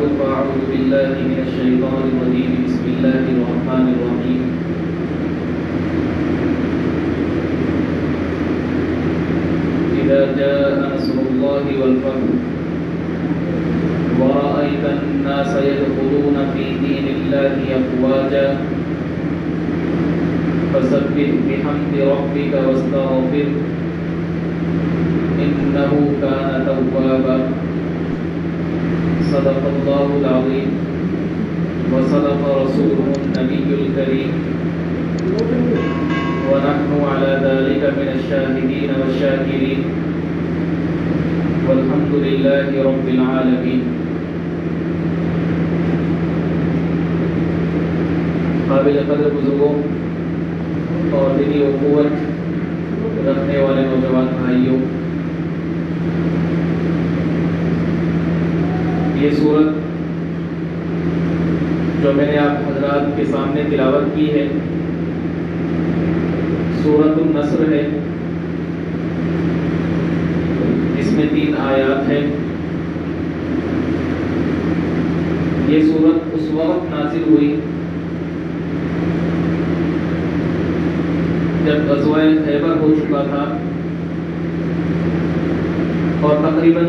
فأعوذ بالله من الشيطان الرجيم بسم الله الرحمن الرحيم إذا جاء نصر الله والفتح ورأيت الناس يدخلون في دين الله أفواجا فسبح بحمد ربك واستغفره إنه كان توابا صدق الله العظيم وصدق رسوله النبي الكريم ونحن على ذلك من الشاهدين والشاكرين والحمد لله رب العالمين. قابل قدر بزرگوں اور دینی اخوت رکھنے والے نوجوان بھائیوں، یہ سورت جو میں نے آپ حضرات کے سامنے تلاوت کی ہے سورۃ النصر ہے، اس میں 3 آیات ہیں۔ یہ سورت اس وقت نازل ہوئی جب غزوہ خیبر ہو چکا تھا اور تقریباً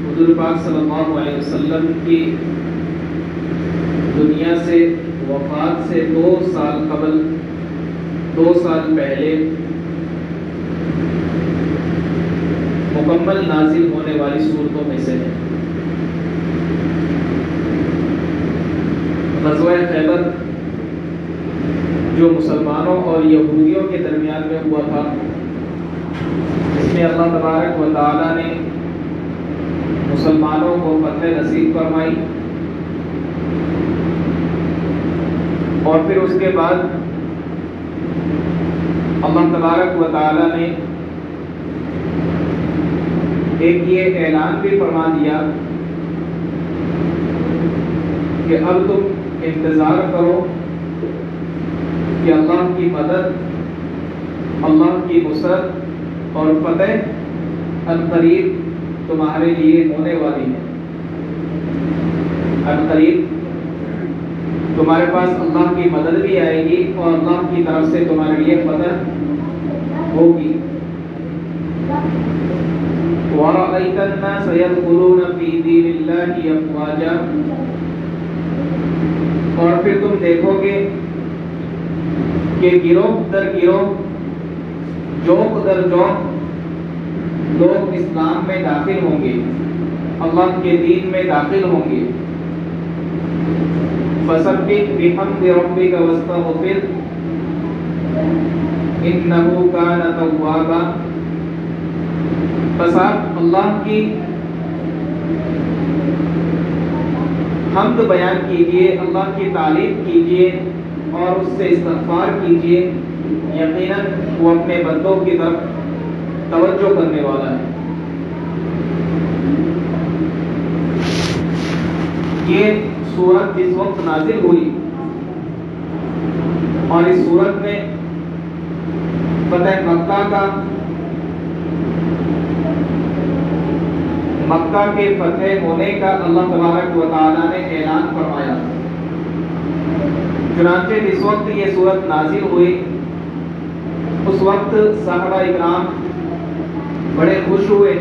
حضور پاک صلی اللہ علیہ وسلم کی دنیا سے وفات سے 2 سال قبل 2 سال پہلے مکمل نازل ہونے والی صورتوں میں سے ہے۔ غزوہ خیبر جو مسلمانوں اور یہودیوں کے درمیان میں ہوا تھا، اس میں اللہ تبارک و تعالی نے مسلمانوں کو فتح نصیب فرمائی، اور پھر اس کے بعد اللہ تبارک و تعالی نے ایک یہ اعلان بھی فرما دیا کہ اب تم انتظار کرو کہ اللہ کی مدد، اللہ کی نصرت اور فتح عنقریب تمہارے لیے ہونے والی ہے۔ عنقریب تمہارے پاس اللہ کی مدد بھی آئے گی اور اللہ کی طرف سے تمہارے لیے فتح ہوگی۔ وَرَأَيْتَ النَّاسَ يَدْخُلُونَ فِي دِينِ اللَّهِ أَفْوَاجًا، اور پھر تم دیکھو گے کہ گروہ در گروہ، جوق در جوق لوگ اسلام میں داخل ہوں گے، اللہ کے دین میں داخل ہوں گے۔ فَسَبِّحْ بِحَمْدِ رَبِّكَ وَاسْتَغْفِرْ إِنَّهُ كَانَ تَوَّابًا، بس آپ اللہ کی حمد بیان کیجئے، اللہ کی تعریف کیجئے اور اس سے استغفار کیجئے، یقیناً وہ اپنے بندوں کی طرف توجہ کرنے والا ہے۔ یہ سورت جس وقت نازل ہوئی اور اس سورت میں فتح مکہ کے فتح ہونے کا اللہ تبارک و تعالی نے اعلان فرمایا۔ چنانچہ جس وقت یہ سورت نازل ہوئی اس وقت صحابہ اکرام بڑے خوش ہوئے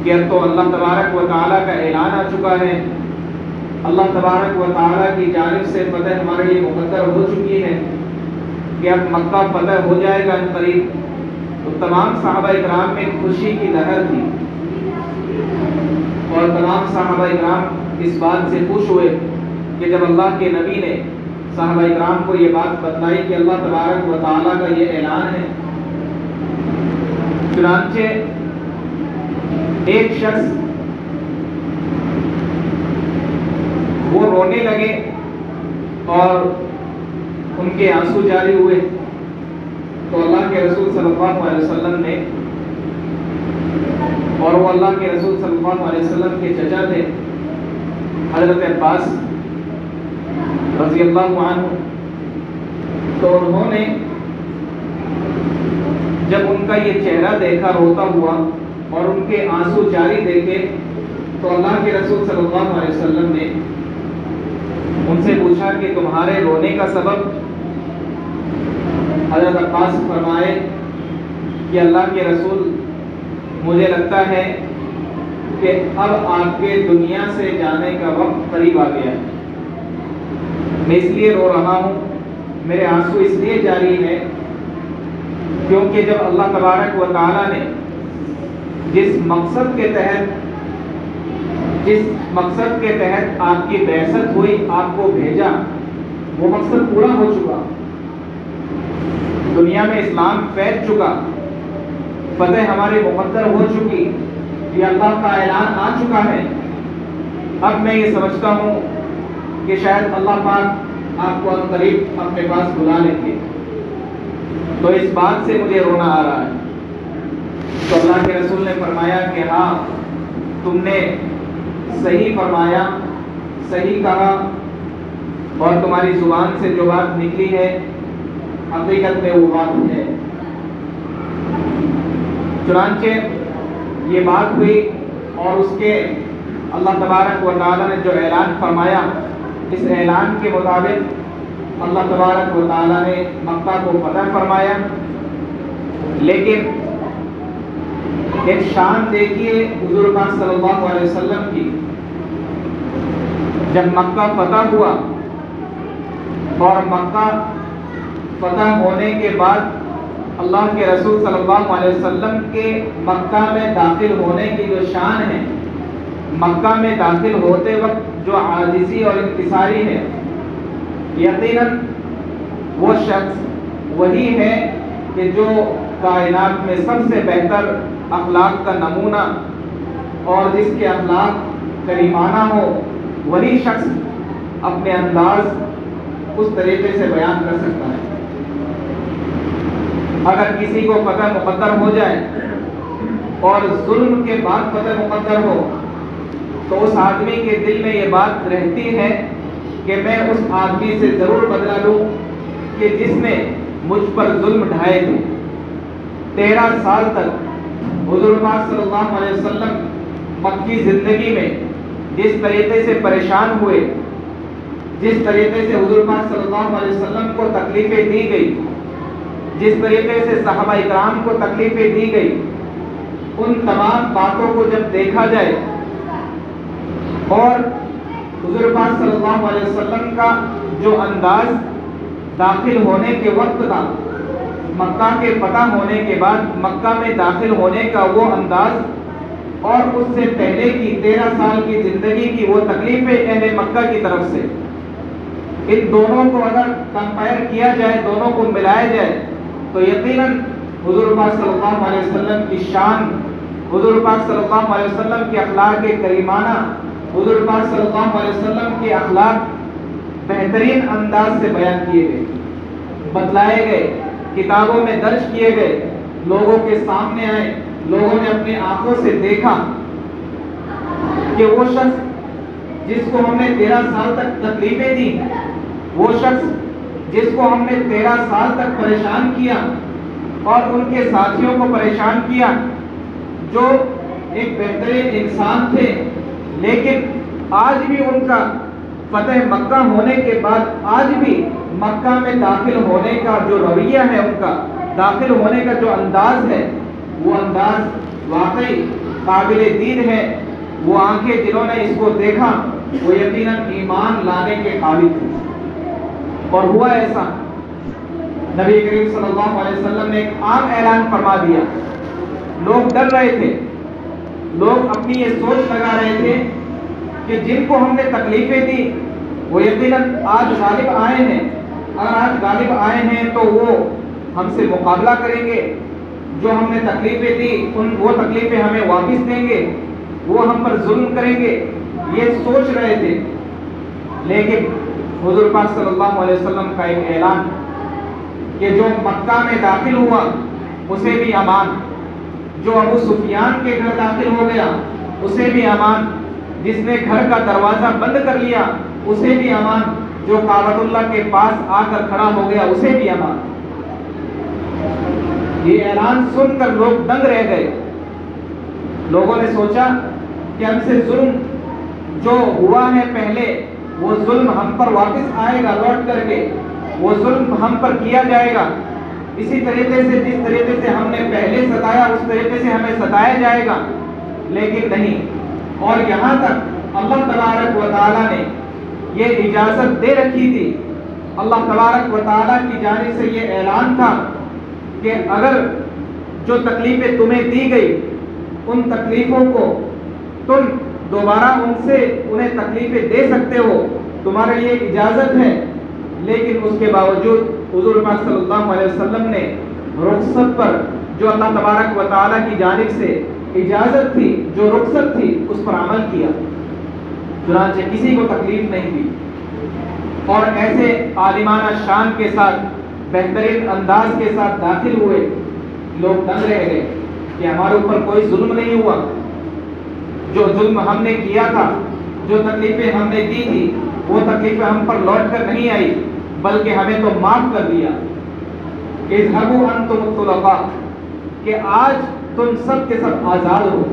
کہ اب تو اللہ تبارک و تعالی کا اعلان آ چکا ہے، اللہ تبارک و تعالی کی جانب سے فتح ہمارے لیے مقدر ہو چکی ہے کہ اب مکہ فتح ہو جائے گا قریب۔ تو تمام صحابہ اکرام میں خوشی کی لہر تھی اور تمام صحابہ اکرام اس بات سے خوش ہوئے کہ جب اللہ کے نبی نے صحابہ اکرام کو یہ بات بتلائی کہ اللہ تبارک و تعالی کا یہ اعلان ہے، چنانچہ ایک شخص وہ رونے لگے اور ان کے آنسو جاری ہوئے۔ تو اللہ کے رسول صلی اللہ علیہ وسلم نے، اور وہ اللہ کے رسول صلی اللہ علیہ وسلم کے چچا تھے حضرت عباس رضی اللہ عنہ، تو انہوں نے جب ان کا یہ چہرہ دیکھا روتا ہوا اور ان کے آنسو جاری دیکھے تو اللہ کے رسول صلی اللہ علیہ وسلم نے ان سے پوچھا کہ تمہارے رونے کا سبب؟ حضرت عباس فرمائے کہ اللہ کے رسول، مجھے لگتا ہے کہ اب آپ کے دنیا سے جانے کا وقت قریب آ گیا ہے، میں اس لیے رو رہا ہوں، میرے آنسو اس لیے جاری ہے کیونکہ جب اللہ تبارک و تعالیٰ نے جس مقصد کے تحت آپ کی بعثت ہوئی، آپ کو بھیجا، وہ مقصد پورا ہو چکا، دنیا میں اسلام پھیل چکا، فتح ہماری مقدر ہو چکی، یہ اللہ کا اعلان آ چکا ہے۔ اب میں یہ سمجھتا ہوں کہ شاید اللہ پاک آپ کو قریب اپنے پاس بلا لیں گے، تو اس بات سے مجھے رونا آ رہا ہے۔ تو اللہ کے رسول نے فرمایا کہ ہاں، تم نے صحیح فرمایا، صحیح کہا، اور تمہاری زبان سے جو بات نکلی ہے حقیقت میں وہ بات ہے۔ چنانچہ یہ بات ہوئی اور اس کے اللہ تبارک و تعالیٰ نے جو اعلان فرمایا، اس اعلان کے مطابق اللہ تبارک و تعالیٰ نے مکہ کو فتح فرمایا۔ لیکن ایک شان دیکھیے حضور پاک صلی اللہ علیہ وسلم کی، جب مکہ فتح ہوا اور مکہ فتح ہونے کے بعد اللہ کے رسول صلی اللہ علیہ وسلم کے مکہ میں داخل ہونے کی جو شان ہے، مکہ میں داخل ہوتے وقت جو عاجزی اور انکساری ہے، یقیناً وہ شخص وہی ہے کہ جو کائنات میں سب سے بہتر اخلاق کا نمونہ اور جس کے اخلاق کریمانہ ہو، وہی شخص اپنے انداز اس طریقے سے بیان کر سکتا ہے۔ اگر کسی کو فتح مقدر ہو جائے اور ظلم کے بعد فتح مقدر ہو تو اس آدمی کے دل میں یہ بات رہتی ہے کہ میں اس آدمی سے ضرور بدلہ لوں کہ جس نے مجھ پر ظلم ڈھائے تھے۔ 13 سال تک حضور پاک صلی اللہ علیہ وسلم مکی زندگی میں جس طریقے سے پریشان ہوئے، جس طریقے سے حضور پاک صلی اللہ علیہ وسلم کو تکلیفیں دی گئی، جس طریقے سے صحابہ اکرام کو تکلیفیں دی گئی، ان تمام باتوں کو جب دیکھا جائے اور حضور پاک صلی اللہ علیہ وسلم کا جو انداز داخل ہونے کے وقت تھا، مکہ کے فتح ہونے کے بعد مکہ میں داخل ہونے کا وہ انداز اور اس سے پہلے کی 13 سال کی زندگی کی وہ تکلیفیں اہل مکہ کی طرف سے، ان دونوں کو اگر کمپیئر کیا جائے، دونوں کو ملایا جائے تو یقیناً حضور پاک صلی اللہ علیہ وسلم کی شان، حضور پاک صلی اللہ علیہ وسلم کے اخلاق کریمانہ، حضور پاک صلی اللہ علیہ وسلم کے اخلاق بہترین انداز سے بیان کیے گئے، بتلائے گئے، کتابوں میں درج کیے گئے، لوگوں کے سامنے آئے، لوگوں نے اپنی آنکھوں سے دیکھا کہ وہ شخص جس کو ہم نے 13 سال تک تکلیفیں دی، وہ شخص جس کو ہم نے 13 سال تک پریشان کیا اور ان کے ساتھیوں کو پریشان کیا، جو ایک بہترین انسان تھے، لیکن آج بھی ان کا فتح مکہ ہونے کے بعد آج بھی مکہ میں داخل ہونے کا جو رویہ ہے، ان کا داخل ہونے کا جو انداز ہے، وہ انداز واقعی قابل دید ہے۔ وہ آنکھیں جنہوں نے اس کو دیکھا وہ یقیناً ایمان لانے کے قابل تھے، اور ہوا ایسا۔ نبی کریم صلی اللہ علیہ وسلم نے ایک عام اعلان فرما دیا، لوگ ڈر رہے تھے، لوگ اپنی یہ سوچ لگا رہے تھے کہ جن کو ہم نے تکلیفیں دی وہ یقیناً آج غالب آئے ہیں، اگر آج غالب آئے ہیں تو وہ ہم سے مقابلہ کریں گے، جو ہم نے تکلیفیں دی وہ تکلیفیں ہمیں واپس دیں گے، وہ ہم پر ظلم کریں گے، یہ سوچ رہے تھے۔ لیکن حضور پاک صلی اللہ علیہ وسلم کا ایک اعلان کہ جو مکہ میں داخل ہوا اسے بھی امان، جو ابو سفیان کے گھر داخل ہو گیا اسے بھی امان، جس نے گھر کا دروازہ بند کر لیا اسے بھی امان، جو کعبۃ اللہ کے پاس آ کر کھڑا ہو گیا اسے بھی امان۔ یہ اعلان سن کر لوگ دنگ رہ گئے، لوگوں نے سوچا کہ ہم سے ظلم جو ہوا ہے پہلے وہ ظلم ہم پر واپس آئے گا لوٹ کر کے، وہ ظلم ہم پر کیا جائے گا، اسی طریقے سے جس طریقے سے ہم نے پہلے ستایا اس طریقے سے ہمیں ستایا جائے گا، لیکن نہیں۔ اور یہاں تک اللہ تبارک و تعالیٰ نے یہ اجازت دے رکھی تھی، اللہ تبارک و تعالیٰ کی جانب سے یہ اعلان تھا کہ اگر جو تکلیفیں تمہیں دی گئی ان تکلیفوں کو تم دوبارہ انہیں تکلیفیں دے سکتے ہو، تمہارے لیے اجازت ہے، لیکن اس کے باوجود حضور پاک صلی اللہ علیہ وسلم نے رخصت پر جو اللہ تبارک و تعالیٰ کی جانب سے اجازت تھی، جو رخصت تھی، اس پر عمل کیا، چنانچہ کسی کو تکلیف نہیں دی، اور ایسے عالمانہ شان کے ساتھ بہترین انداز کے ساتھ داخل ہوئے، لوگ دنگ رہ گئے کہ ہمارے اوپر کوئی ظلم نہیں ہوا، جو ظلم ہم نے کیا تھا، جو تکلیفیں ہم نے دی تھی، وہ تکلیفیں ہم پر لوٹ کر نہیں آئی، بلکہ ہمیں تو معاف کر دیا۔ اذهبوا انتم الطلقاء، کہ آج تم سب کے سب آزاد ہو،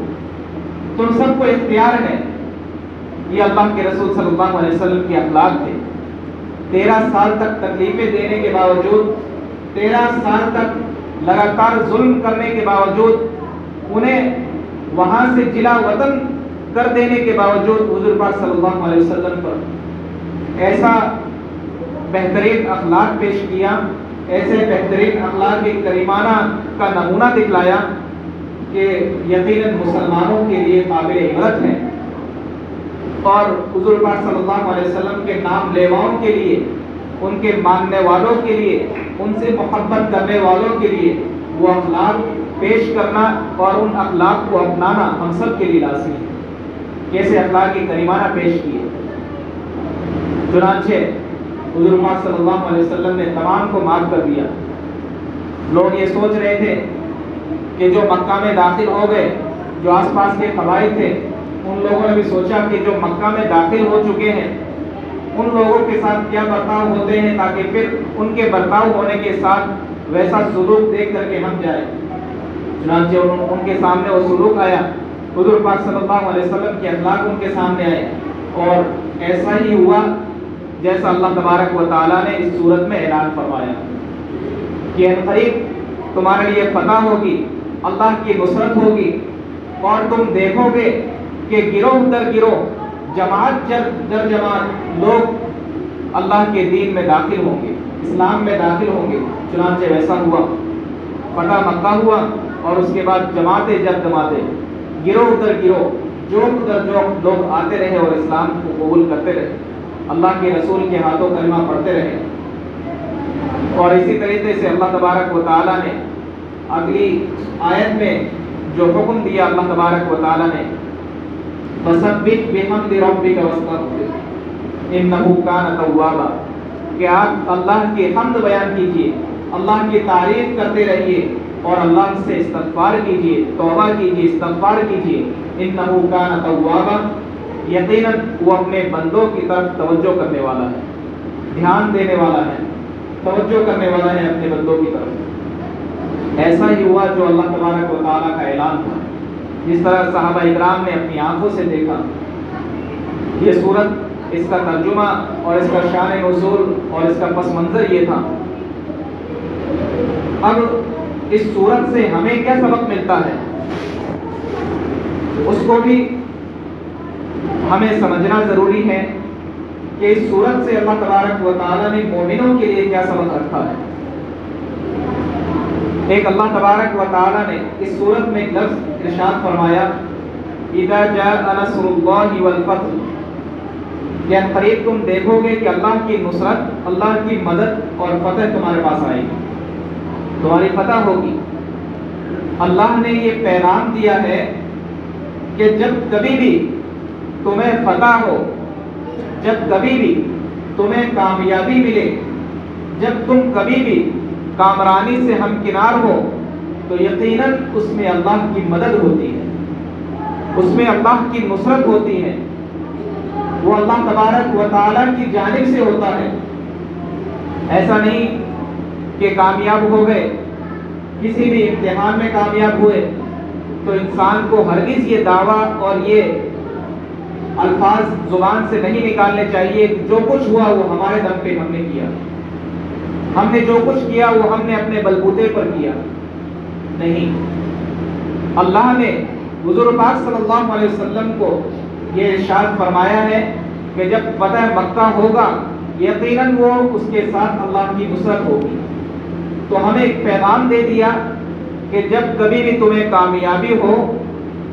تم سب کو اختیار ہے۔ یہ اللہ کے رسول صلی اللہ علیہ وسلم کے اخلاق تھے۔ 13 سال تک تکلیفیں دینے کے باوجود، 13 سال تک لگاتار ظلم کرنے کے باوجود، انہیں وہاں سے جلا وطن کر دینے کے باوجود حضور پاک صلی اللہ علیہ وسلم پر ایسا بہترین اخلاق پیش کیا، ایسے بہترین اخلاق کریمانہ کا نمونہ دکھلایا کہ یقیناً مسلمانوں کے لیے قابل عبرت ہے، اور حضور پاک صلی اللہ علیہ وسلم کے نام لیواؤں کے لیے، ان کے ماننے والوں کے لیے، ان سے محبت کرنے والوں کے لیے وہ اخلاق پیش کرنا اور ان اخلاق کو اپنانا ہم سب کے لیے لازمی ہے۔ کیسے اخلاق کریمانہ پیش کیے، چنانچہ حضور پاک صلی اللہ علیہ وسلم نے تمام کو معاف کر دیا۔ لوگ یہ سوچ رہے تھے کہ جو مکہ میں داخل ہو گئے، جو آس پاس کے قبائل تھے، ان لوگوں نے بھی سوچا کہ جو مکہ میں داخل ہو چکے ہیں ان لوگوں کے ساتھ کیا برتاؤ ہوتے ہیں، تاکہ پھر ان کے برتاؤ ہونے کے ساتھ ویسا سلوک دیکھ کر کے ہم جائیں۔ چنانچہ ان کے سامنے وہ سلوک آیا، حضور پاک صلی اللہ علیہ وسلم کے اخلاق ان کے سامنے آئے، اور ایسا ہی ہوا جیسا اللہ تبارک و تعالیٰ نے اس صورت میں اعلان فرمایا کہ عنقریب تمہارے لیے فتح ہوگی، اللہ کی نصرت ہوگی، اور تم دیکھو گے کہ گروہ در گروہ، جماعت در جماعت لوگ اللہ کے دین میں داخل ہوں گے، اسلام میں داخل ہوں گے۔ چنانچہ ویسا ہوا، فتح مکہ ہوا، اور اس کے بعد جماعتیں جب جماعتیں، گروہ در گروہ، جوک در جوک لوگ آتے رہے اور اسلام کو قبول کرتے رہے، اللہ کے رسول کے ہاتھوں کلمہ پڑھتے رہے۔ اور اسی طریقے سے اللہ تبارک و تعالیٰ نے اگلی آیت میں جو حکم دیا اللہ تبارک و تعالیٰ نے، فَسَبِّحْ بِحَمْدِ رَبِّكَ وَاسْتَغْفِرْ إِنَّهُ كَانَ تَوَّابًا، کہ آپ اللہ کی حمد بیان کیجئے، اللہ کی تعریف کرتے رہیے، اور اللہ سے استغفار کیجئے، توبہ کیجئے، استغفار کیجئے۔ إِنَّهُ كَانَ تَوَّابًا، یقیناً وہ اپنے بندوں کی طرف توجہ کرنے والا ہے، دھیان دینے والا ہے، توجہ کرنے والا ہے اپنے بندوں کی طرف۔ ایسا ہی ہوا جو اللہ تبارک و تعالیٰ کا اعلان تھا، جس طرح صحابہ اکرام نے اپنی آنکھوں سے دیکھا۔ یہ صورت، اس کا ترجمہ اور اس کا شان نزول اور اس کا پس منظر یہ تھا۔ اب اس صورت سے ہمیں کیا سبق ملتا ہے، اس کو بھی ہمیں سمجھنا ضروری ہے کہ اس صورت سے اللہ تبارک و تعالیٰ نے مومنوں کے لیے کیا سبق رکھا ہے۔ ایک اللہ تبارک و تعالیٰ نے اس صورت میں ایک لفظ ارشاد فرمایا، اذا جاء نصر اللہ والفتح، یعنی قریب تم دیکھو گے کہ اللہ کی نصرت، اللہ کی مدد اور فتح تمہارے پاس آئے گی، تمہاری فتح ہوگی۔ اللہ نے یہ پیغام دیا ہے کہ جب کبھی بھی تمہیں فتح ہو، جب کبھی بھی تمہیں کامیابی ملے، جب تم کبھی بھی کامرانی سے ہمکنار ہو، تو یقیناً اس میں اللہ کی مدد ہوتی ہے، اس میں اللہ کی نصرت ہوتی ہے، وہ اللہ تبارک و تعالیٰ کی جانب سے ہوتا ہے۔ ایسا نہیں کہ کامیاب ہو گئے، کسی بھی امتحان میں کامیاب ہوئے تو انسان کو ہرگز یہ دعویٰ اور یہ الفاظ زبان سے نہیں نکالنے چاہیے کہ جو کچھ ہوا وہ ہمارے دم پہ ہم نے کیا، ہم نے جو کچھ کیا وہ ہم نے اپنے بلبوتے پر کیا، نہیں۔ اللہ نے حضور پاک صلی اللہ علیہ وسلم کو یہ ارشاد فرمایا ہے کہ جب فتح مکہ ہوگا یقیناً وہ اس کے ساتھ اللہ کی نصرت ہوگی۔ تو ہمیں ایک پیغام دے دیا کہ جب کبھی بھی تمہیں کامیابی ہو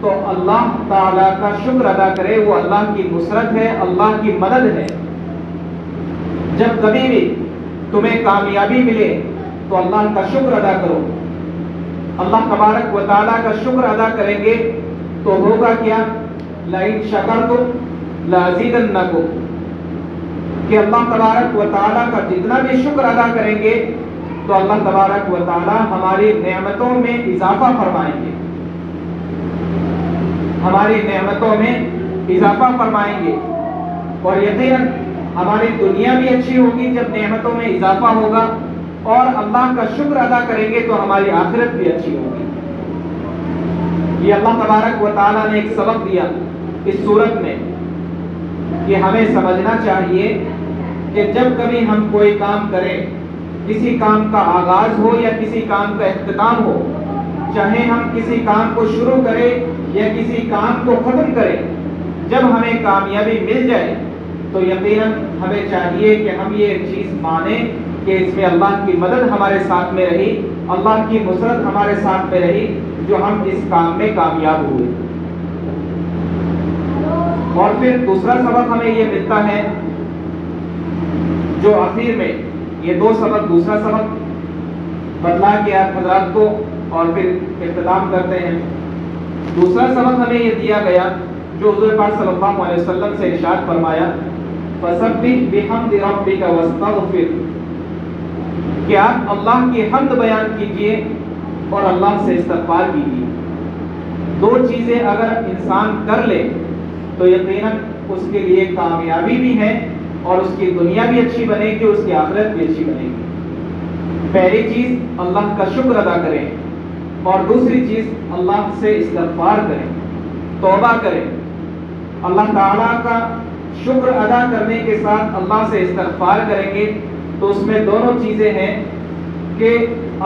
تو اللہ تعالیٰ کا شکر ادا کرے، وہ اللہ کی نصرت ہے، اللہ کی مدد ہے۔ جب کبھی بھی تمہیں کامیابی ملے تو اللہ کا شکر ادا کرو۔ اللہ تبارک و تعالیٰ کا شکر ادا کریں گے تو ہوگا کیا؟ لئن شکرتم لازیدنکم، کہ اللہ تبارک و تعالیٰ کا جتنا بھی شکر ادا کریں گے تو اللہ تبارک و تعالیٰ ہماری نعمتوں میں اضافہ فرمائیں گے، ہماری نعمتوں میں اضافہ فرمائیں گے۔ اور یقیناً ہماری دنیا بھی اچھی ہوگی جب نعمتوں میں اضافہ ہوگا، اور اللہ کا شکر ادا کریں گے تو ہماری آخرت بھی اچھی ہوگی۔ یہ اللہ تبارک و تعالیٰ نے ایک سبق دیا اس صورت میں کہ ہمیں سمجھنا چاہیے کہ جب کبھی ہم کوئی کام کریں، کسی کام کا آغاز ہو یا کسی کام کا اختتام ہو، چاہے ہم کسی کام کو شروع کریں یا کسی کام کو ختم کریں، جب ہمیں کامیابی مل جائے تو یقیناً ہمیں چاہیے کہ ہم یہ چیز مانیں کہ اس میں اللہ کی مدد ہمارے ساتھ میں رہی، اللہ کی نصرت ہمارے ساتھ میں رہی، جو ہم اس کام میں کامیاب ہوئے۔ اور پھر دوسرا سبق ہمیں یہ ملتا ہے جو آخر میں یہ دو سبق، دوسرا سبق بتلا کے آپ حضرات کو اور پھر اختتام کرتے ہیں۔ دوسرا سبق ہمیں یہ دیا گیا جو حضور پاک صلی اللہ علیہ وسلم سے ارشاد فرمایا فَسَبِّحْ بِحَمْدِ رَبِّكَ وَاسْتَغْفِرْ، کہ آپ اللہ کی حمد بیان کیجئے اور اللہ سے استغفار کیجئے۔ دو چیزیں اگر انسان کر لے تو یقیناً اس کے لیے کامیابی بھی ہے اور اس کی دنیا بھی اچھی بنے گی، اس کی آخرت بھی اچھی بنے گی۔ پہلی چیز اللہ کا شکر ادا کریں، اور دوسری چیز اللہ سے استغفار کریں، توبہ کریں۔ اللہ تعالیٰ کا شکر ادا کرنے کے ساتھ اللہ سے استغفار کریں گے تو اس میں دونوں چیزیں ہیں کہ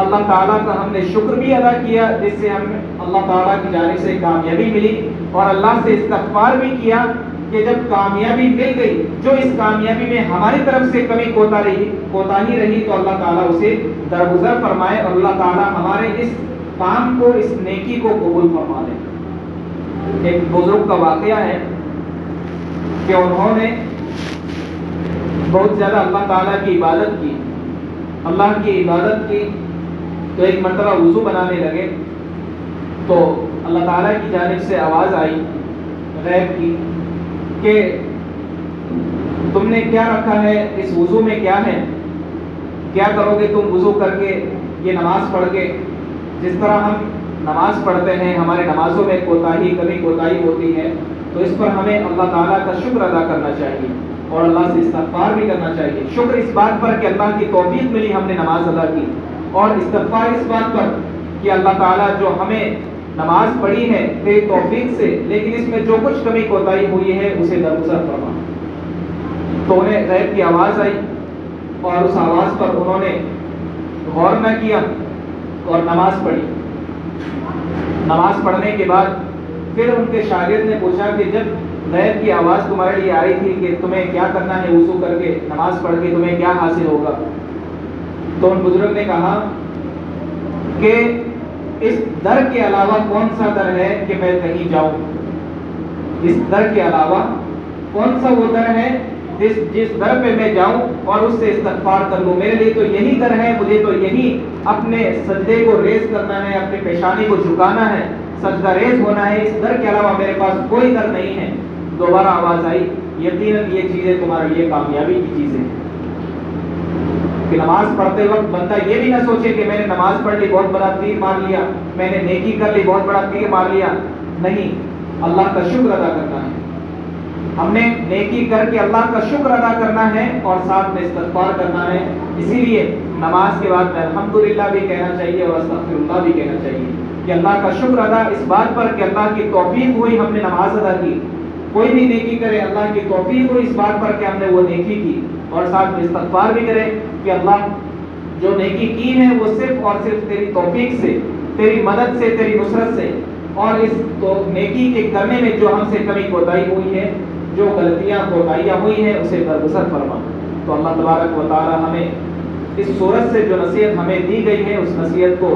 اللہ تعالیٰ کا ہم نے شکر بھی ادا کیا جس سے ہمیں اللہ تعالیٰ کی جانب سے کامیابی ملی، اور اللہ سے استغفار بھی کیا کہ جب کامیابی مل گئی، جو اس کامیابی میں ہماری طرف سے کمی کوتاہی رہی تو اللہ تعالیٰ اسے درگزر فرمائے اور اللہ تعالیٰ ہمارے اس کام کو، اس نیکی کو قبول فرما لے۔ ایک بزرگ کا واقعہ ہے کہ انہوں نے بہت زیادہ اللہ تعالیٰ کی عبادت کی، اللہ کی عبادت کی، تو ایک مرتبہ وضو بنانے لگے تو اللہ تعالیٰ کی جانب سے آواز آئی غیب کی کہ تم نے کیا رکھا ہے اس وضو میں، کیا ہے، کیا کرو گے تم وضو کر کے، یہ نماز پڑھ کے؟ جس طرح ہم نماز پڑھتے ہیں ہمارے نمازوں میں کمی کوتاہی ہوتی ہے، تو اس پر ہمیں اللہ تعالیٰ کا شکر ادا کرنا چاہیے اور اللہ سے استغفار بھی کرنا چاہیے۔ شکر اس بات پر کہ اللہ کی توفیق ملی، ہم نے نماز ادا کی، اور استغفار اس بات پر کہ اللہ تعالیٰ جو ہمیں نماز پڑھی ہے تیری توفیق سے، لیکن اس میں جو کچھ کمی کوتاہی ہوئی ہے اسے درگزر فرما۔ تو انہیں غیب کی آواز آئی اور اس آواز پر انہوں نے غور نہ کیا اور نماز پڑھی۔ نماز پڑھنے کے بعد پھر ان کے شاگرد نے پوچھا کہ جب غیب کی آواز تمہارے لیے آئی تھی کہ تمہیں کیا کرنا ہے وضو کر کے، نماز پڑھ کے تمہیں کیا حاصل ہوگا، تو ان بزرگ نے کہا کہ اس در کے علاوہ کون سا در ہے کہ میں کہیں جاؤں، اس در کے علاوہ کون سا وہ در ہے جس در پہ میں جاؤں اور اس سے استغفار کر لوں، میرے لیے تو یہی در ہے، مجھے تو یہی اپنے سجدے کو ریز کرنا ہے، اپنی پیشانی کو جھکانا ہے، سجدہ ریز ہونا ہے، اس در کے علاوہ میرے پاس کوئی در نہیں ہے۔ دوبارہ آواز آئی یقیناً یہ چیزیں تمہارے لیے کامیابی کی چیزیں ہیں۔ کہ نماز پڑھتے وقت بندہ یہ بھی نہ سوچے کہ میں نے نماز پڑھ لی بہت بڑا تیر مار لیا، میں نے نیکی کر لی بہت بڑا تیر مار لیا، نہیں، اللہ کا شکر ادا کرنا ہے۔ ہم نے نیکی کر کے اللہ کا شکر ادا کرنا ہے اور ساتھ میں استغفار کرنا ہے۔ اسی لیے نماز کے بعد الحمدللہ بھی کہنا چاہیے اور استغفر اللہ بھی کہنا چاہیے کہ اللہ کا شکر ادا اس بات پر کہ اللہ کی توفیق ہوئی، ہم نے نماز ادا کی، کوئی بھی نیکی کرے اللہ کی توفیق ہو اس بات پر کہ ہم نے وہ نیکی کی، اور ساتھ میں استغفار بھی کرے کہ اللہ جو نیکی کی ہے وہ صرف اور صرف تیری توفیق سے، تیری مدد سے، تیری نصرت سے، اور اس تو نیکی کے کرنے میں جو ہم سے کمی کوتاہی ہوئی ہے، جو غلطیاں کوتاہیاں ہوئی ہیں، اسے درگزر فرما۔ تو اللہ تبارک و تعالی ہمیں اس صورت سے جو نصیحت ہمیں دی گئی ہے اس نصیحت کو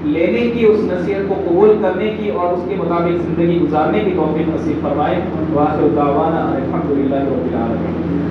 لینے کی، اس نصیحت کو قبول کرنے کی اور اس کے مطابق زندگی گزارنے کی توفیق نصیب فرمائے۔ وآخر دعوانا الحمد للہ رب العالمین۔